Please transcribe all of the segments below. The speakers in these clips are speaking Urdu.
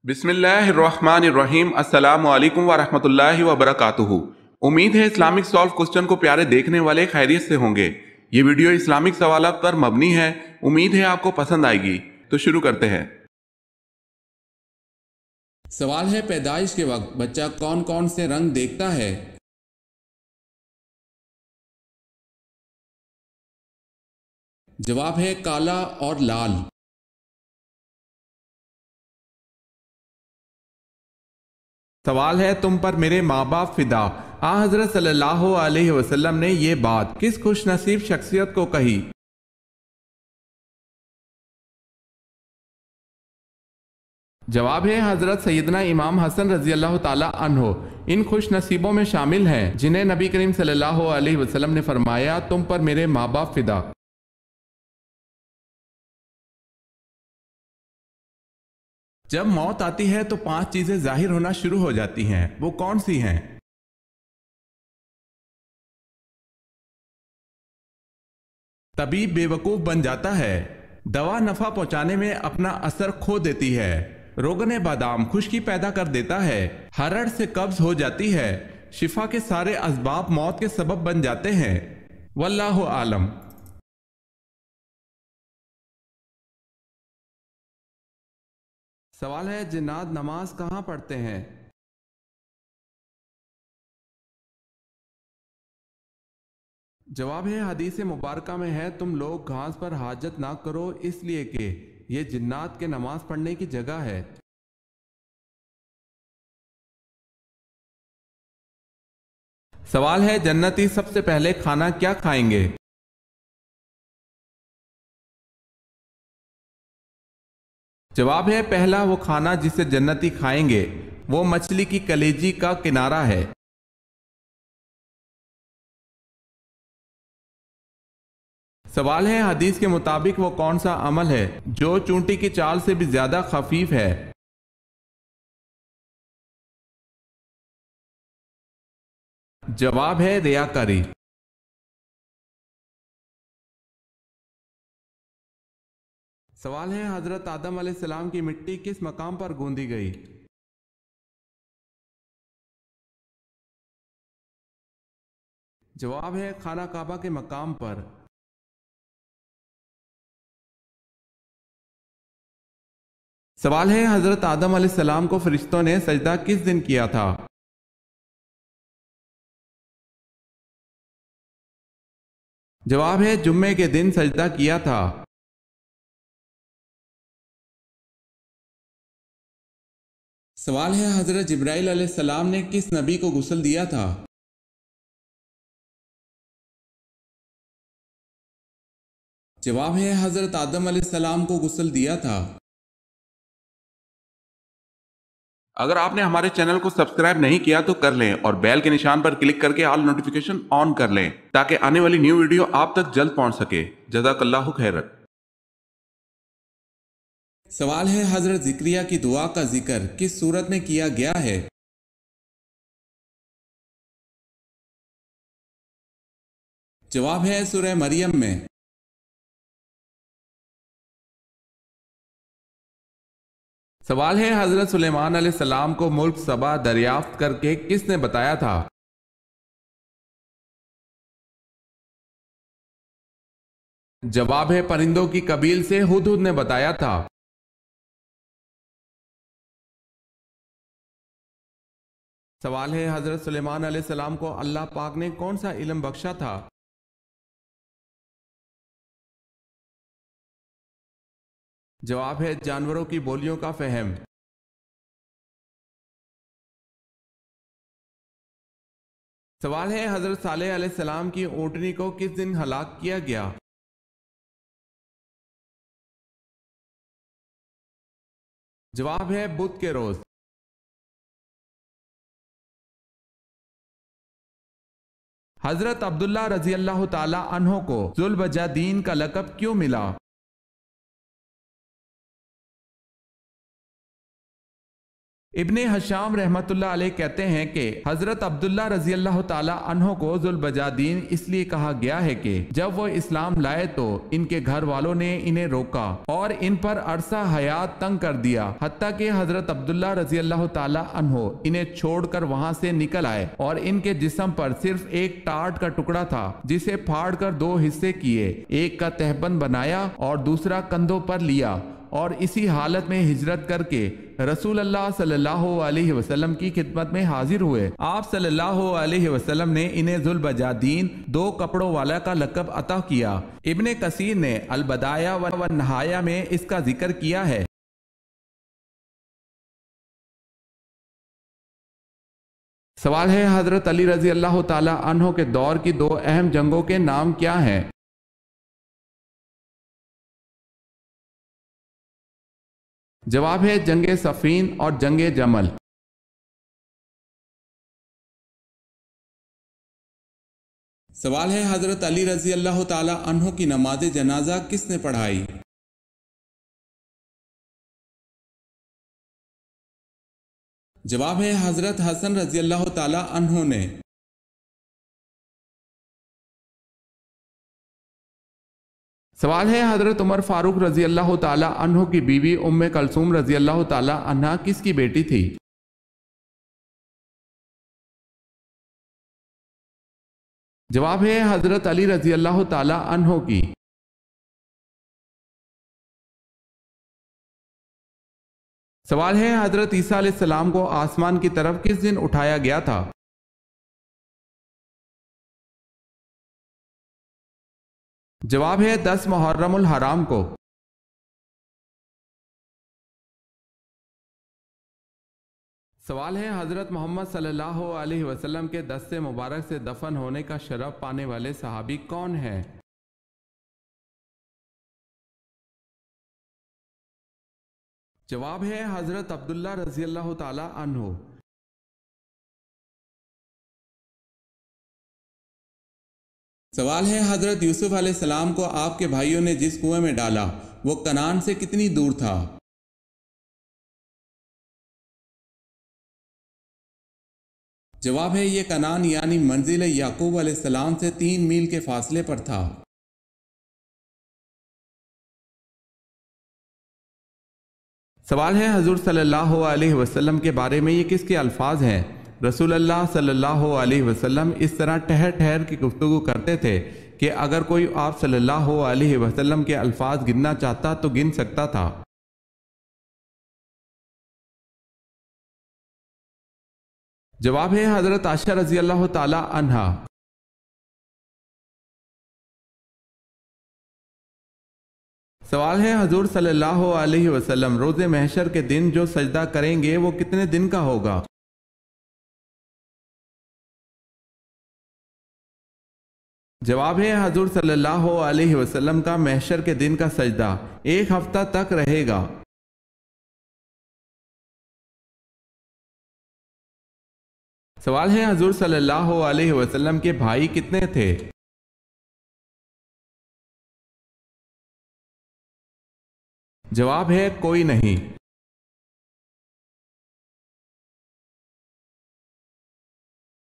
بسم اللہ الرحمن الرحیم۔ السلام علیکم ورحمۃ اللہ وبرکاتہ۔ امید ہے اسلامک سالو کوسچن کو پیارے دیکھنے والے خیریت سے ہوں گے۔ یہ ویڈیو اسلامک سوالات پر مبنی ہے، امید ہے آپ کو پسند آئے گی۔ تو شروع کرتے ہیں۔ سوال ہے، پیدائش کے وقت بچہ کون کون سے رنگ دیکھتا ہے؟ جواب ہے کالا اور لال۔ سوال ہے، تم پر میرے ماں باپ فدا، حضرت صلی اللہ علیہ وسلم نے یہ بات کس خوش نصیب شخصیت کو کہی؟ جواب ہے حضرت سیدنا امام حسن رضی اللہ تعالی عنہ ان خوش نصیبوں میں شامل ہیں جنہیں نبی کریم صلی اللہ علیہ وسلم نے فرمایا، تم پر میرے ماں باپ فدا۔ جب موت آتی ہے تو 5 چیزیں ظاہر ہونا شروع ہو جاتی ہیں، وہ کون سی ہیں؟ طبیب بے وقوف بن جاتا ہے، دوا نفع پہنچانے میں اپنا اثر کھو دیتی ہے، روغن بادام خشکی پیدا کر دیتا ہے، ہرڑ سے قبض ہو جاتی ہے، شفا کے سارے اسباب موت کے سبب بن جاتے ہیں۔ واللہ عالم۔ سوال ہے، جنات نماز کہاں پڑھتے ہیں؟ جواب ہے حدیث مبارکہ میں ہے، تم لوگ گھاس پر حاجت نہ کرو، اس لیے کہ یہ جنات کے نماز پڑھنے کی جگہ ہے۔ سوال ہے، جنتی سب سے پہلے کھانا کیا کھائیں گے؟ جواب ہے پہلا وہ کھانا جسے جنتی کھائیں گے وہ مچھلی کی کلیجی کا کنارہ ہے۔ سوال ہے، حدیث کے مطابق وہ کون سا عمل ہے جو چونٹی کی چال سے بھی زیادہ خفیف ہے؟ جواب ہے ریاکاری۔ سوال ہے، حضرت آدم علیہ السلام کی مٹی کس مقام پر گوندی گئی؟ جواب ہے خانہ کعبہ کے مقام پر۔ سوال ہے، حضرت آدم علیہ السلام کو فرشتوں نے سجدہ کس دن کیا تھا؟ جواب ہے جمعے کے دن سجدہ کیا تھا۔ سوال ہے، حضرت جبرائیل علیہ السلام نے کس نبی کو غسل دیا تھا؟ جواب ہے حضرت آدم علیہ السلام کو غسل دیا تھا۔ اگر آپ نے ہمارے چینل کو سبسکرائب نہیں کیا تو کر لیں اور بیل کے نشان پر کلک کر کے آل نوٹیفیکیشن آن کر لیں تاکہ آنے والی نیو ویڈیو آپ تک جلد پہنچ سکے۔ جزاک اللہ خیر۔ سوال ہے، حضرت زکریا کی دعا کا ذکر کس صورت میں کیا گیا ہے؟ جواب ہے سورہ مریم میں۔ سوال ہے، حضرت سلیمان علیہ السلام کو ملک سبا دریافت کر کے کس نے بتایا تھا؟ جواب ہے پرندوں کی قبیل سے ہدہد نے بتایا تھا۔ سوال ہے، حضرت سلیمان علیہ السلام کو اللہ پاک نے کون سا علم بخشا تھا؟ جواب ہے جانوروں کی بولیوں کا فہم۔ سوال ہے، حضرت صالح علیہ السلام کی اونٹنی کو کس دن ہلاک کیا گیا؟ جواب ہے بدھ کے روز۔ حضرت عبداللہ رضی اللہ تعالی عنہ کو ذوالبجادین کا لقب کیوں ملا؟ ابن ہشام رحمۃ اللہ علیہ کہتے ہیں کہ حضرت عبداللہ رضی اللہ تعالی عنہ کو ذوالبجادین اس لیے کہا گیا ہے کہ جب وہ اسلام لائے تو ان کے گھر والوں نے انہیں روکا اور ان پر عرصہ حیات تنگ کر دیا، حتیٰ کہ حضرت عبداللہ رضی اللہ تعالی عنہ انہیں چھوڑ کر وہاں سے نکل آئے اور ان کے جسم پر صرف ایک ٹاٹ کا ٹکڑا تھا جسے پھاڑ کر دو حصے کیے، ایک کا تہبند بنایا اور دوسرا کندھوں پر لیا، اور اسی حالت میں ہجرت کر کے رسول اللہ صلی اللہ علیہ وسلم کی خدمت میں حاضر ہوئے۔ آپ صلی اللہ علیہ وسلم نے انہیں ذوالبجادین، دو کپڑوں والا کا لقب عطا کیا۔ ابن کثیر نے البدایہ و نہایہ میں اس کا ذکر کیا ہے۔ سوال ہے حضرت علی رضی اللہ تعالی عنہ کے دور کی دو اہم جنگوں کے نام کیا ہیں؟ جواب ہے جنگ صفین اور جنگ جمل۔ سوال ہے حضرت علی رضی اللہ تعالی عنہ کی نماز جنازہ کس نے پڑھائی؟ جواب ہے حضرت حسن رضی اللہ تعالی عنہ نے۔ سوال ہے حضرت عمر فاروق رضی اللہ تعالی عنہ کی بیوی ام کلثوم رضی اللہ تعالی عنہ کس کی بیٹی تھی؟ جواب ہے حضرت علی رضی اللہ تعالی عنہ کی۔ سوال ہے حضرت عیسیٰ علیہ السلام کو آسمان کی طرف کس دن اٹھایا گیا تھا؟ جواب ہے 10 محرم الحرام کو۔ سوال ہے حضرت محمد صلی اللہ علیہ وسلم کے دست مبارک سے دفن ہونے کا شرف پانے والے صحابی کون ہیں؟ جواب ہے حضرت عبداللہ رضی اللہ تعالی عنہ۔ سوال ہے حضرت یوسف علیہ السلام کو آپ کے بھائیوں نے جس کنویں میں ڈالا وہ کنعان سے کتنی دور تھا؟ جواب ہے یہ کنعان یعنی منزل یعقوب علیہ السلام سے 3 میل کے فاصلے پر تھا۔ سوال ہے حضور صلی اللہ علیہ وسلم کے بارے میں یہ کس کے الفاظ ہیں؟ رسول اللہ صلی اللہ علیہ وسلم اس طرح ٹھہر ٹھہر کی گفتگو کرتے تھے کہ اگر کوئی آپ صلی اللہ علیہ وسلم کے الفاظ گننا چاہتا تو گن سکتا تھا۔ جواب ہے حضرت عائشہ رضی اللہ تعالی عنہا۔ سوال ہے حضور صلی اللہ علیہ وسلم روز محشر کے دن جو سجدہ کریں گے وہ کتنے دن کا ہوگا؟ جواب ہے حضور صلی اللہ علیہ وسلم کا محشر کے دن کا سجدہ 1 ہفتہ تک رہے گا۔ سوال ہے حضور صلی اللہ علیہ وسلم کے بھائی کتنے تھے؟ جواب ہے کوئی نہیں۔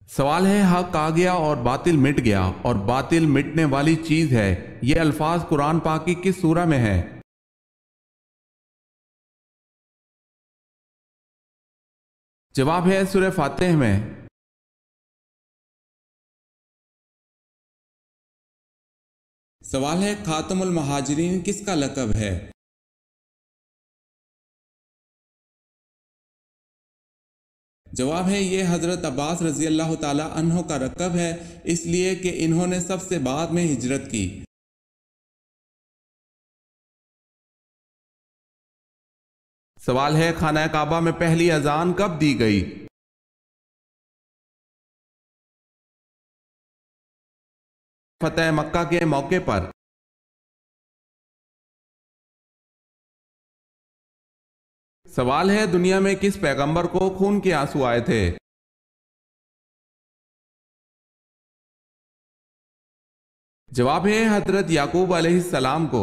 سوال ہے حق آ گیا اور باطل مٹ گیا اور باطل مٹنے والی چیز ہے، یہ الفاظ قرآن پاک کی کس سورہ میں ہے؟ جواب ہے سورہ فاتح میں۔ سوال ہے خاتم المہاجرین کس کا لقب ہے؟ جواب ہے یہ حضرت عباس رضی اللہ تعالی عنہ کا لقب ہے، اس لیے کہ انہوں نے سب سے بعد میں ہجرت کی۔ سوال ہے خانہ کعبہ میں پہلی اذان کب دی گئی؟ فتح مکہ کے موقع پر۔ سوال ہے دنیا میں کس پیغمبر کو خون کے آنسو آئے تھے؟ جواب ہے حضرت یعقوب علیہ السلام کو۔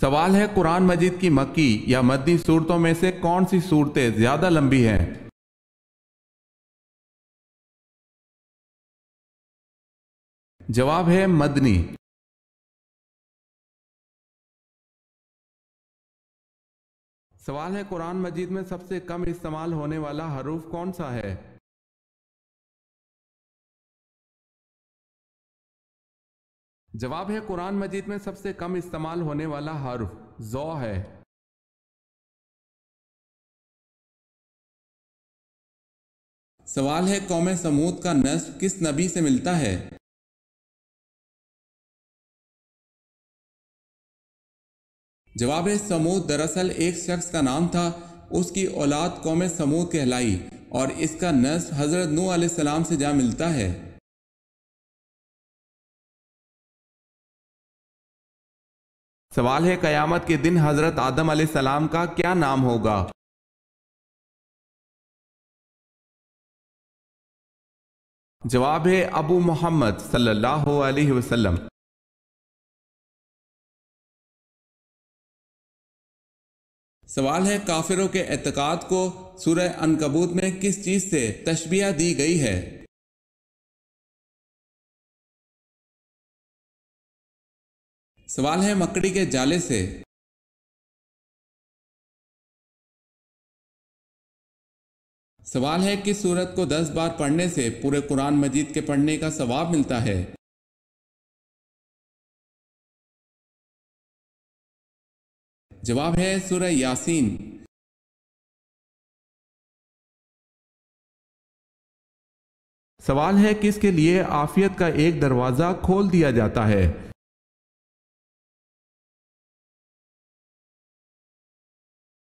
سوال ہے قرآن مجید کی مکی یا مدنی صورتوں میں سے کون سی صورتیں زیادہ لمبی ہیں؟ جواب ہے مدنی۔ سوال ہے قرآن مجید میں سب سے کم استعمال ہونے والا حروف کون سا ہے؟ جواب ہے قرآن مجید میں سب سے کم استعمال ہونے والا حرف ذو ہے۔ سوال ہے قوم سمود کا نسب کس نبی سے ملتا ہے؟ جواب ہے سمود دراصل ایک شخص کا نام تھا، اس کی اولاد قوم سمود کہلائی اور اس کا نسب حضرت نوح علیہ السلام سے جا ملتا ہے۔ سوال ہے قیامت کے دن حضرت آدم علیہ السلام کا کیا نام ہوگا؟ جواب ہے ابو محمد صلی اللہ علیہ وسلم۔ سوال ہے کافروں کے اعتقاد کو سورہ عنکبوت میں کس چیز سے تشبیہ دی گئی ہے؟ سوال ہے مکڑی کے جالے سے۔ سوال ہے کس سورت کو 10 بار پڑھنے سے پورے قرآن مجید کے پڑھنے کا ثواب ملتا ہے؟ جواب ہے سورہ یاسین۔ سوال ہے کس کے لیے عافیت کا ایک دروازہ کھول دیا جاتا ہے؟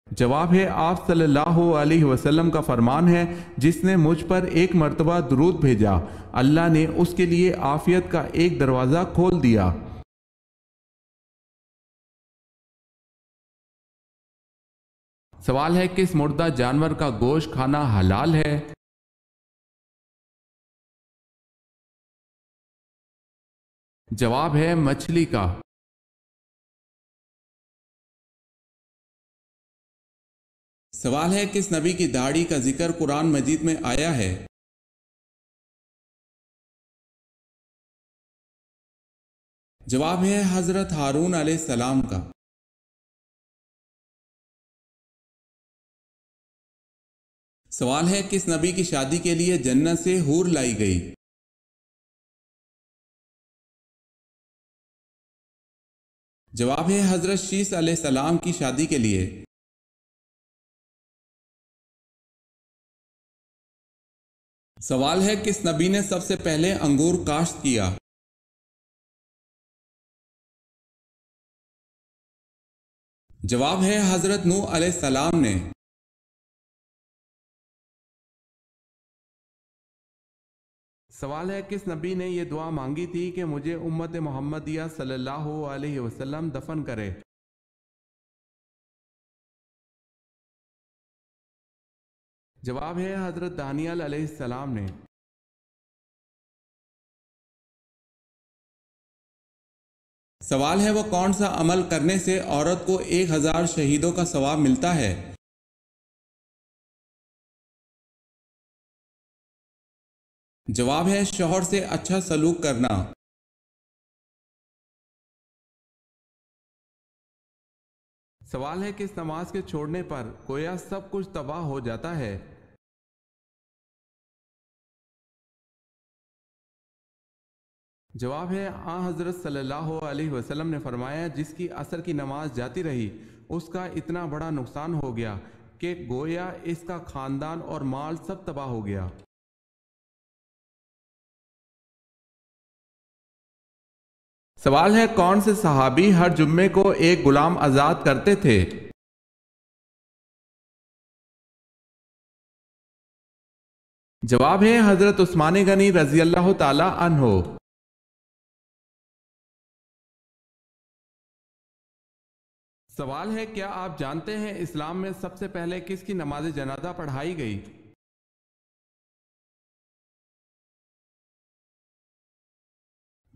جواب ہے آپ صلی اللہ علیہ وسلم کا فرمان ہے جس نے مجھ پر ایک مرتبہ درود بھیجا اللہ نے اس کے لیے عافیت کا ایک دروازہ کھول دیا۔ سوال ہے کس مردہ جانور کا گوشت کھانا حلال ہے؟ جواب ہے مچھلی کا۔ سوال ہے کس نبی کی داڑھی کا ذکر قرآن مجید میں آیا ہے؟ جواب ہے حضرت ہارون علیہ السلام کا۔ سوال ہے کس نبی کی شادی کے لیے جنت سے حور لائی گئی؟ جواب ہے حضرت شیس علیہ السلام کی شادی کے لیے۔ سوال ہے کس نبی نے سب سے پہلے انگور کاشت کیا؟ جواب ہے حضرت نوح علیہ السلام نے۔ سوال ہے کس نبی نے یہ دعا مانگی تھی کہ مجھے امت محمدیہ صلی اللہ علیہ وسلم دفن کرے؟ جواب ہے حضرت دانیال علیہ السلام نے۔ سوال ہے وہ کون سا عمل کرنے سے عورت کو 1000 شہیدوں کا ثواب ملتا ہے؟ جواب ہے شوہر سے اچھا سلوک کرنا۔ سوال ہے کس نماز کے چھوڑنے پر گویا سب کچھ تباہ ہو جاتا ہے؟ جواب ہے حضرت صلی اللہ علیہ وسلم نے فرمایا جس کی عصر کی نماز جاتی رہی اس کا اتنا بڑا نقصان ہو گیا کہ گویا اس کا خاندان اور مال سب تباہ ہو گیا۔ سوال ہے کون سے صحابی ہر جمعے کو ایک غلام آزاد کرتے تھے؟ جواب ہے حضرت عثمان غنی رضی اللہ تعالی عنہ۔ سوال ہے کیا آپ جانتے ہیں اسلام میں سب سے پہلے کس کی نماز جنازہ پڑھائی گئی؟